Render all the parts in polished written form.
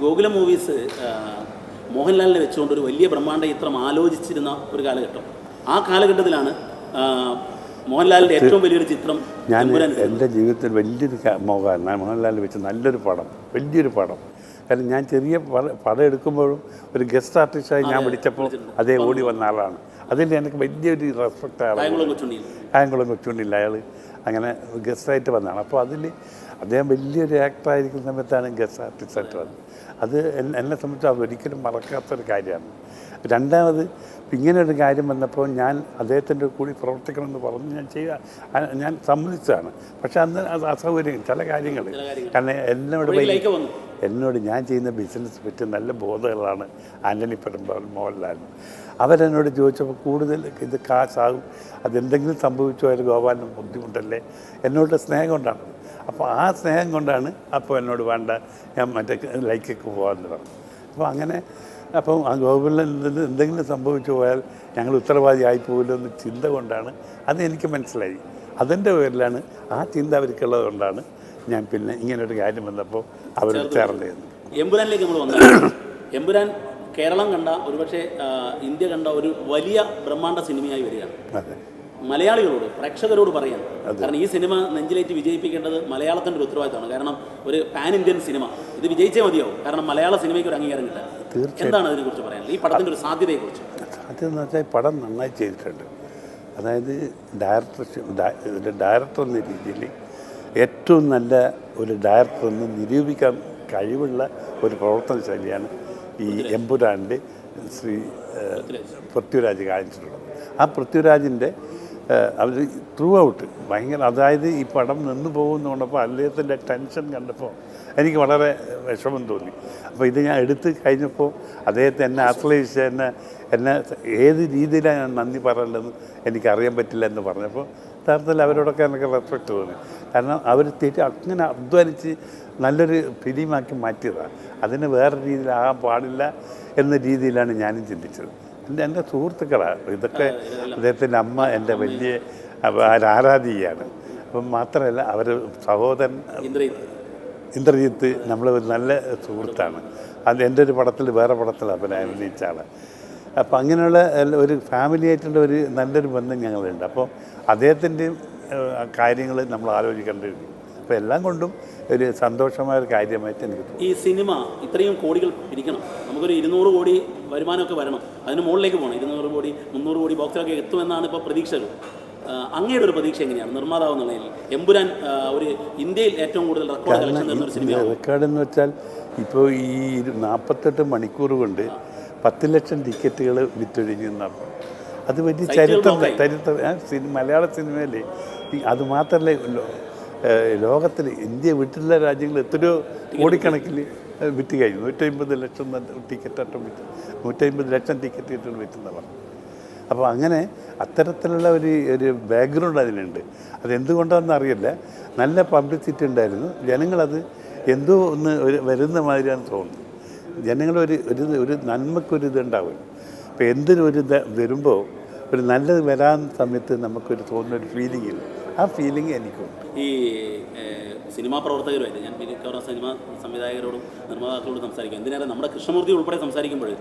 Gokulam movies മോഹൻലാലിനെ വെച്ചുകൊണ്ട് ഒരു വലിയ ബ്രഹ്മാണ്ഡ ചിത്രം ആലോചിച്ചിരുന്ന ഒരു കാലഘട്ടം. ആ കാലഘട്ടത്തിലാണ് മോഹൻലാലിൻ്റെ ഏറ്റവും വലിയൊരു ചിത്രം ഞാൻ എൻ്റെ ജീവിതത്തിൽ വലിയൊരു മോഹൻലാലിനെ വെച്ച് നല്ലൊരു പടം, വലിയൊരു പടം. കാരണം ഞാൻ ചെറിയ പടം എടുക്കുമ്പോഴും ഒരു ഗസ്റ്റ് ആർട്ടിസ്റ്റായി ഞാൻ വിളിച്ചപ്പോൾ അതേ ഓടി വന്ന ആളാണ്. അതിൽ എനിക്ക് വലിയൊരു റെസ്പെക്റ്റാണ്. കായംകുളം കൊച്ചുണ്ടില്ല, അയാൾ അങ്ങനെ ഗസ്റ്റായിട്ട് വന്നതാണ്. അപ്പോൾ അതിൽ അദ്ദേഹം വലിയൊരു ആക്ടറായിരിക്കുന്ന സമയത്താണ് ഗസ്റ്റ് ആർട്ടിസ്റ്റായിട്ട് വന്നത്. അത് എന്നെ സംബന്ധിച്ച് അത് ഒരിക്കലും മറക്കാത്തൊരു കാര്യമാണ്. രണ്ടാമത് ഇങ്ങനെ ഒരു കാര്യം വന്നപ്പോൾ ഞാൻ അദ്ദേഹത്തിൻ്റെ കൂടി പ്രവർത്തിക്കണമെന്ന് പറഞ്ഞ് ഞാൻ സമ്മതിച്ചതാണ്. പക്ഷെ അന്ന് അത് അസൗകര്യം ചില കാര്യങ്ങൾ, കാരണം എന്നോട് ഞാൻ ചെയ്യുന്ന ബിസിനസ് പറ്റി നല്ല ബോധങ്ങളാണ് ആൻ്റണി പെരുമ്പാവൂർ മോഹൻലാലിന്. അവരെന്നോട് ചോദിച്ചപ്പോൾ കൂടുതൽ ഇത് കാശാകും, അതെന്തെങ്കിലും സംഭവിച്ചോ അതിൽ ഗോപാലിന് ബുദ്ധിമുട്ടല്ലേ, എന്നോട് സ്നേഹം കൊണ്ടാണ്. അപ്പോൾ ആ സ്നേഹം കൊണ്ടാണ് അപ്പോൾ എന്നോട് വേണ്ട, ഞാൻ മറ്റേ ലൈക്കൊക്കെ പോകാമെന്ന് പറഞ്ഞു. അപ്പോൾ അങ്ങനെ അപ്പം ആ ഗോകുലിൽ എന്തെങ്കിലും സംഭവിച്ചു പോയാൽ ഞങ്ങൾ ഉത്തരവാദിയായി പോകില്ലോ എന്ന് ചിന്ത കൊണ്ടാണ്. അത് എനിക്ക് മനസ്സിലായി. അതിൻ്റെ പേരിലാണ്, ആ ചിന്ത അവർക്കുള്ളത് കൊണ്ടാണ് ഞാൻ പിന്നെ ഇങ്ങനൊരു കാര്യം വന്നപ്പോൾ അവർ ചേർന്ന് ചെയ്യുന്നത്. എമ്പുരാനിലേക്ക് നമ്മൾ വന്നത്, എമ്പുരാൻ കേരളം കണ്ട, ഒരുപക്ഷെ ഇന്ത്യ കണ്ട ഒരു വലിയ ബ്രഹ്മാണ്ഡ സിനിമയായി വരികയാണ്. അതെ, മലയാളികളോട്, പ്രേക്ഷകരോട് പറയാൻ. കാരണം ഈ സിനിമ നെഞ്ചിലേറ്റ് വിജയിപ്പിക്കേണ്ടത് മലയാളത്തിൻ്റെ ഒരു ഉത്തരവാദിത്തമാണ്. കാരണം ഒരു പാൻ ഇന്ത്യൻ സിനിമ, ഇത് വിജയിച്ചേ മതിയാവും. കാരണം മലയാള സിനിമയ്ക്ക് ഒരു അംഗീകാരം കിട്ടാൻ. എന്താണ് അതിനെക്കുറിച്ച് പറയാൻ, ഈ പടത്തിൻ്റെ ഒരു സാധ്യതയെക്കുറിച്ച്? സാധ്യത വെച്ചാൽ പടം നന്നായി ചെയ്തിട്ടുണ്ട്. അതായത് ഡയറക്ടർ എന്ന രീതിയിൽ ഏറ്റവും നല്ല ഒരു ഡയറക്ടർ എന്ന് നിരൂപിക്കാൻ കഴിവുള്ള ഒരു പ്രവർത്തന ശൈലിയാണ് ഈ എമ്പുരാൻ്റെ ശ്രീ പൃഥ്വിരാജ് കാണിച്ചിട്ടുള്ളത്. ആ പൃഥ്വിരാജിൻ്റെ അവർ ത്രൂ ഔട്ട് ഭയങ്കര, അതായത് ഈ പടം നിന്ന് പോകുന്നതുകൊണ്ടപ്പോൾ അദ്ദേഹത്തിൻ്റെ ടെൻഷൻ കണ്ടപ്പോൾ എനിക്ക് വളരെ വിഷമം തോന്നി. അപ്പോൾ ഇത് ഞാൻ എടുത്ത് കഴിഞ്ഞപ്പോൾ അദ്ദേഹത്തെ എന്നെ ആശ്രയിച്ച് എന്നെ ഏത് രീതിയിലാണ് ഞാൻ നന്ദി പറയേണ്ടതെന്ന് എനിക്കറിയാൻ പറ്റില്ല എന്ന് പറഞ്ഞപ്പോൾ യഥാർത്ഥത്തിൽ അവരോടൊക്കെ എനിക്ക് റെസ്പെക്റ്റ് തോന്നി. കാരണം അവർ അങ്ങനെ അധ്വാനിച്ച് നല്ലൊരു ഫിലിമാക്കി മാറ്റിയതാണ്. അതിന് വേറെ രീതിയിലാകാൻ പാടില്ല എന്ന രീതിയിലാണ് ഞാനും ചിന്തിച്ചത്. എൻ്റെ സുഹൃത്തുക്കളാണ് ഇതൊക്കെ. അദ്ദേഹത്തിൻ്റെ അമ്മ എൻ്റെ വലിയ ആരാധികയാണ്. അപ്പം മാത്രമല്ല അവർ സഹോദരൻ ഇന്ദ്രജിത്ത് നമ്മൾ ഒരു നല്ല സുഹൃത്താണ്. അത് എൻ്റെ ഒരു പടത്തിൽ വേറെ പടത്തിൽ അഭിനയിച്ചാണ്. അപ്പോൾ അങ്ങനെയുള്ള ഒരു ഫാമിലി ആയിട്ടുള്ള ഒരു നല്ലൊരു ബന്ധം ഞങ്ങളുണ്ട്. അപ്പോൾ അദ്ദേഹത്തിൻ്റെയും കാര്യങ്ങൾ നമ്മൾ ആലോചിക്കേണ്ടിയിരുന്നു. അപ്പോൾ എല്ലാം കൊണ്ടും ഒരു സന്തോഷമായ ഒരു കാര്യമായിട്ട് എനിക്ക് തോന്നുന്നു. ഈ സിനിമ ഇത്രയും കോടികൾ പിരിക്കണം, നമുക്കൊരു 200 കോടി വരുമാനമൊക്കെ വരണം, അതിന് മുകളിലേക്ക് പോകണം. 200 കോടി 300 കോടി ബോക്സിലൊക്കെ എത്തുമെന്നാണ് ഇപ്പോൾ പ്രതീക്ഷകൾ. അങ്ങയുടെ ഒരു പ്രതീക്ഷ എങ്ങനെയാണ് നിർമ്മാതാവ് എന്നുള്ളതിൽ? എമ്പുരാൻ ഒരു ഇന്ത്യയിൽ ഏറ്റവും കൂടുതൽ റെക്കോർഡ് കളക്ഷൻ തരുന്ന ഒരു സിനിമയാണ്. റെക്കോർഡെന്ന് വെച്ചാൽ ഇപ്പോൾ ഈ 48 മണിക്കൂർ കൊണ്ട് 10 ലക്ഷം ടിക്കറ്റുകൾ വിറ്റൊഴിഞ്ഞെന്നാണ്. അത് വലിയ ചരിത്രം മലയാള സിനിമയിൽ. അത് മാത്രമല്ല, ലോകത്തിൽ ഇന്ത്യ വിട്ടുള്ള രാജ്യങ്ങൾ എത്രയോ കോടിക്കണക്കിൽ വിറ്റ് കഴിഞ്ഞു. 150 ലക്ഷം ടിക്കറ്റ് വിറ്റ്, 150 ലക്ഷം ടിക്കറ്റുകൾ വിറ്റുന്നതാണ്. അപ്പോൾ അങ്ങനെ അത്തരത്തിലുള്ള ഒരു ബാക്ക്ഗ്രൗണ്ട് അതിനുണ്ട്. അതെന്തുകൊണ്ടാണെന്ന് അറിയില്ല. നല്ല പബ്ലിസിറ്റി ഉണ്ടായിരുന്നു. ജനങ്ങളത് എന്തോ ഒന്ന് വരുന്ന മാതിരിയാണ് തോന്നുന്നത്. ജനങ്ങൾ ഒരു നന്മക്കൊരു ഇതുണ്ടാവും. അപ്പോൾ എന്തിനൊരു വരുമ്പോൾ ഒരു നല്ലത് വരാൻ സമയത്ത് നമുക്കൊരു തോന്നുന്നൊരു ഫീലിംഗ് ഇല്ല. ആ ഫീലിംഗ് എനിക്കുണ്ട്. ഈ സിനിമാ പ്രവർത്തകരുമായിട്ട് ഞാൻ മിക്കവാറും സിനിമാ സംവിധായകരോടും നിർമ്മാതാക്കളോടും സംസാരിക്കും. എന്തിനേറെ നമ്മുടെ കൃഷ്ണമൂർത്തി ഉൾപ്പെടെ സംസാരിക്കുമ്പോൾ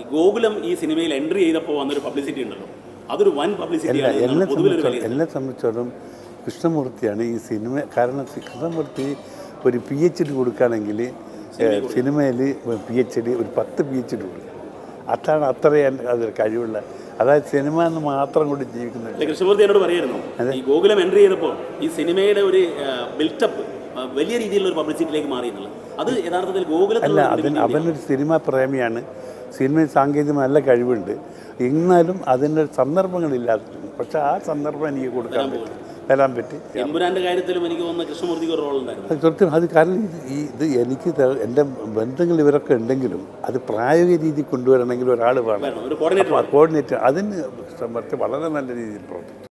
ഈ ഗോകുലം ഈ സിനിമയിൽ എൻട്രി ചെയ്തപ്പോൾ വന്നൊരു പബ്ലിസിറ്റി ഉണ്ടല്ലോ, അതൊരു വൻ പബ്ലിസിറ്റിയാണ്. എന്നെ സംബന്ധിച്ചോളം കൃഷ്ണമൂർത്തിയാണ് ഈ സിനിമ. കാരണം കൃഷ്ണമൂർത്തി ഒരു PhD കൊടുക്കുകയാണെങ്കിൽ സിനിമയിൽ PhD ഒരു 10 PhD കൊടുക്കുക. അതാണ് അത്രയും അതൊരു കഴിവുള്ള, അതായത് സിനിമ എന്ന് മാത്രം കൊണ്ട് ജീവിക്കുന്നുണ്ട്. കൃഷ്ണമൂർത്തി എന്നോട് പറയായിരുന്നു, ഈ ഗോകുലം എൻട്രി ചെയ്തപ്പോൾ ഈ സിനിമയുടെ ഒരു ബിൽറ്റപ്പ് വലിയ രീതിയിലുള്ള ഒരു പബ്ലിസിറ്റിയിലേക്ക് മാറിയെന്നുള്ളത്. അത് യഥാർത്ഥത്തിൽ ഗോകുലത്തിലല്ല, അവനൊരു സിനിമ പ്രേമിയാണ്. സിനിമയിൽ സാങ്കേതിക നല്ല കഴിവുണ്ട്. എന്നാലും അതിൻ്റെ സന്ദർഭങ്ങളില്ലാത്ത, പക്ഷെ ആ സന്ദർഭം എനിക്ക് വരാൻ പറ്റി. എമ്പുരാൻ്റെ കാര്യത്തിലും എനിക്ക് തോന്നുന്ന കൃഷ്ണമൂർത്തിക്ക് ഒരു റോൾ ഉണ്ടായിരുന്നു. കൃത്യം. അത് കാരണം ഇത് എനിക്ക് എൻ്റെ ബന്ധങ്ങൾ ഇവരൊക്കെ ഉണ്ടെങ്കിലും അത് പ്രായോഗിക രീതി കൊണ്ടുവരണമെങ്കിൽ ഒരാൾ വേണം, കോർഡിനേറ്റർ. അതിന് വളരെ നല്ല രീതിയിൽ പ്രവർത്തിക്കും.